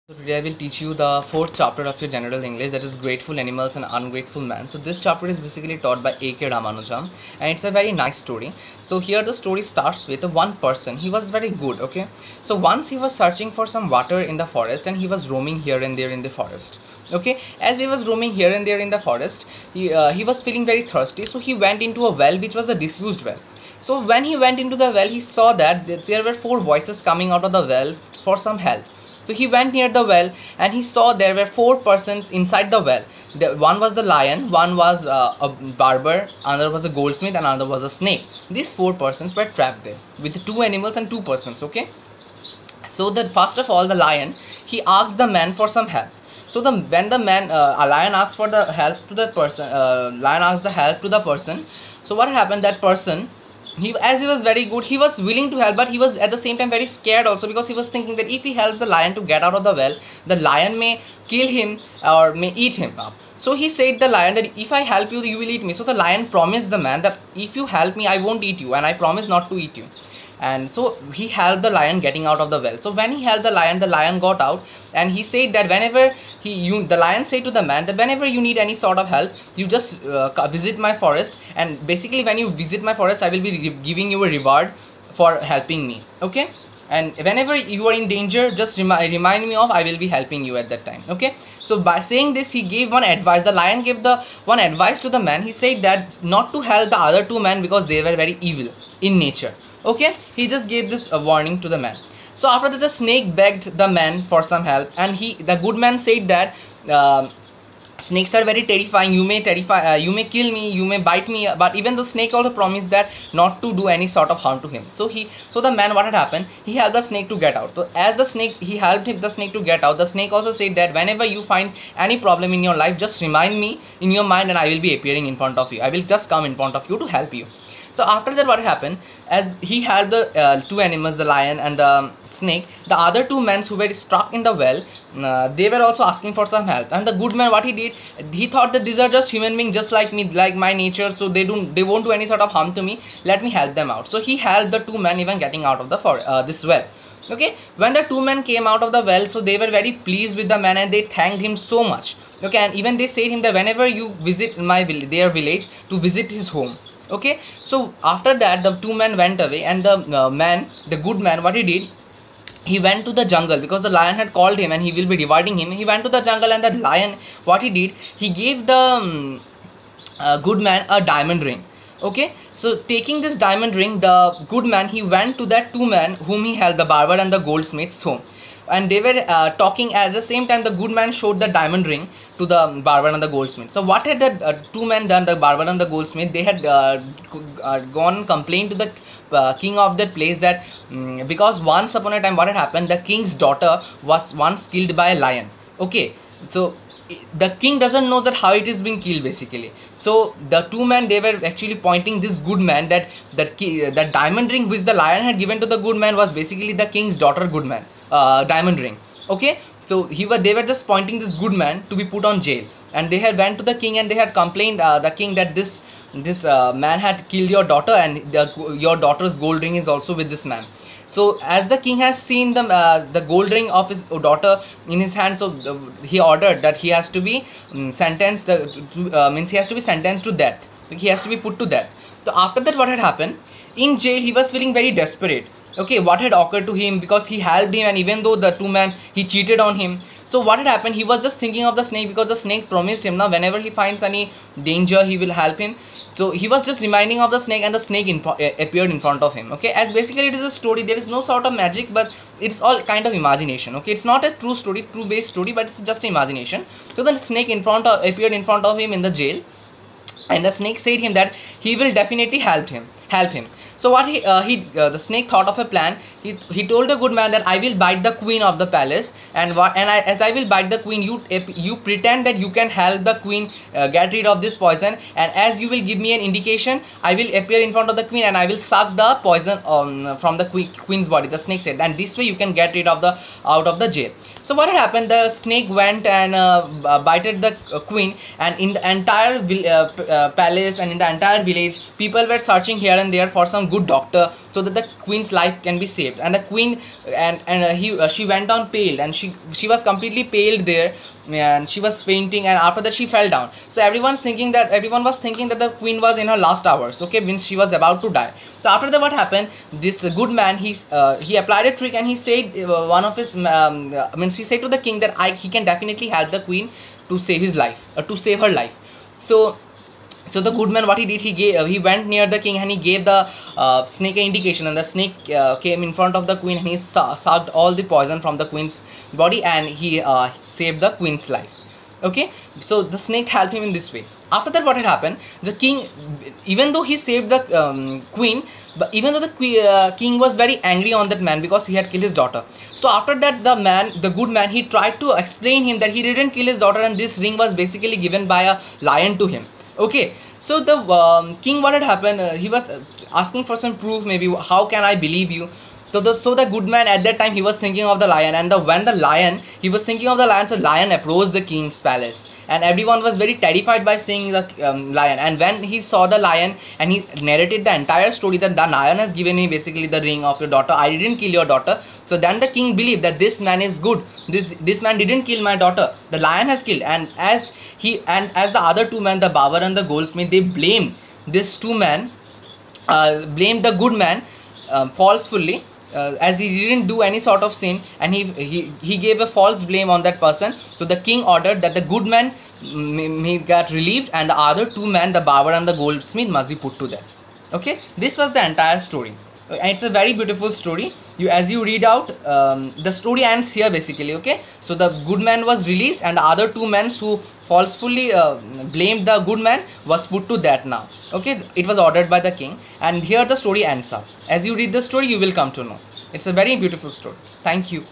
So today I will teach you the fourth chapter of your general English, that is Grateful Animals and Ungrateful Man. So this chapter is basically taught by A.K. Ramanujam and it's a very nice story. So here the story starts with one person. He was very good, okay. So once he was searching for some water in the forest and he was roaming here and there in the forest. Okay, as he was roaming here and there in the forest, he was feeling very thirsty. So he went into a well which was a disused well. So when he went into the well, he saw that there were four voices coming out of the well for some help. So he went near the well and he saw there were four persons inside the well. One was the lion, one was a barber, another was a goldsmith, and another was a snake. These four persons were trapped there with two animals and two persons. Okay. So that first of all, the lion, he asked the man for some help. So when the man, a lion asked for the help to the person, lion asked the help to the person. So what happened? That person, as he was very good, he was willing to help, but he was at the same time very scared also, because he was thinking that if he helps the lion to get out of the well, the lion may kill him or may eat him up. So he said the lion that if I help you, you will eat me. So the lion promised the man that if you help me, I won't eat you, and I promise not to eat you. And so he helped the lion getting out of the well. So when he helped the lion got out, and he said that whenever the lion said to the man that whenever you need any sort of help, you just visit my forest, and basically when you visit my forest, I will be giving you a reward for helping me. Okay, and whenever you are in danger, just remind me of, I will be helping you at that time. Okay, so by saying this, he gave one advice. The lion gave the one advice to the man. He said that not to help the other two men because they were very evil in nature. Okay, he just gave this warning to the man. So after that, the snake begged the man for some help, and the good man said that snakes are very terrifying. You may kill me, you may bite me, but even the snake also promised that not to do any sort of harm to him. So the man, what had happened, he helped the snake to get out. So as he helped the snake to get out, the snake also said that whenever you find any problem in your life, just remind me in your mind and I will be appearing in front of you. I will just come in front of you to help you. So after that, what happened, as he helped the two animals, the lion and the snake, the other two men who were stuck in the well, they were also asking for some help. And the good man, what he did, he thought that these are just human beings just like me, like my nature, so they won't do any sort of harm to me, let me help them out. So he helped the two men even getting out of the this well. Okay, when the two men came out of the well, so they were very pleased with the man and they thanked him so much. Okay, and even they said him that whenever you visit their village, to visit his home. Okay, so after that, the two men went away, and the good man, what he did, he went to the jungle because the lion had called him and he will be rewarding him. He went to the jungle, and the lion, what he did, he gave the good man a diamond ring. Okay, so taking this diamond ring, the good man, he went to that two men whom he held, the barber and the goldsmith's home, and they were talking. At the same time, the good man showed the diamond ring to the barber and the goldsmith. So what had the two men done, the barber and the goldsmith? They had gone complained to the king of that place that because once upon a time, what had happened, the king's daughter was once killed by a lion. Okay, so the king doesn't know that how it is being killed basically. So the two men, they were actually pointing this good man that that diamond ring which the lion had given to the good man was basically the king's daughter good man diamond ring. Okay, so they were just pointing this good man to be put on jail, and they had went to the king and they had complained the king that this man had killed your daughter, and your daughter's gold ring is also with this man. So as the king has seen the gold ring of his daughter in his hand, so he ordered that he has to be sentenced means he has to be sentenced to death. He has to be put to death. So after that, what had happened, in jail he was feeling very desperate. Okay, what had occurred to him, because he helped him, and even though the two men, he cheated on him. So what had happened, he was just thinking of the snake, because the snake promised him now whenever he finds any danger, he will help him. So he was just reminding of the snake, and the snake appeared in front of him. Okay, as basically it is a story, there is no sort of magic, but it's all kind of imagination. Okay, it's not a true story, true based story, but it's just imagination. So the snake appeared in front of him in the jail, and the snake said him that he will definitely help him. So what the snake thought of a plan. He told the good man that I will bite the queen of the palace, as I will bite the queen, you pretend that you can help the queen get rid of this poison, and as you will give me an indication, I will appear in front of the queen and I will suck the poison from the queen's body. The snake said, and this way you can get rid of out of the jail. So what had happened, the snake went and bited the queen, and in the entire palace and in the entire village, people were searching here and there for some good doctor so that the queen's life can be saved. And the queen she went on pale, and she was completely paled there, and she was fainting, and after that she fell down. So everyone was thinking that the queen was in her last hours, okay, means she was about to die. So after that, what happened, this good man, he applied a trick, and he said one of his means he said to the king that he can definitely help the queen to save his life, to save her life. So the good man, what he did, he went near the king, and he gave the snake an indication, and the snake came in front of the queen, and he sucked all the poison from the queen's body, and he saved the queen's life. Okay, so the snake helped him in this way. After that, what had happened, the king, even though he saved the queen, but even though the king was very angry on that man because he had killed his daughter. So after that, the good man, he tried to explain him that he didn't kill his daughter, and this ring was basically given by a lion to him. Okay, so the king, what had happened, he was asking for some proof, maybe how can I believe you. So the good man, at that time, he was thinking of the lion, and when the lion, he was thinking of the lion, so the lion approached the king's palace, and everyone was very terrified by seeing the lion. And when he saw the lion, and he narrated the entire story that the lion has given me basically the ring of your daughter, I didn't kill your daughter. So then the king believed that this man is good, this man didn't kill my daughter, the lion has killed. And as the other two men, the barber and the goldsmith, they blamed this two men, blamed the good man falsely, as he didn't do any sort of sin, and he gave a false blame on that person. So the king ordered that the good man may get relieved, and the other two men, the barber and the goldsmith, must be put to death. Okay, this was the entire story, and it's a very beautiful story. As you read out, the story ends here basically. Okay, so the good man was released, and the other two men who falsely blamed the good man was put to death now. Okay, it was ordered by the king, and here the story ends up. As you read the story, you will come to know. It's a very beautiful story. Thank you.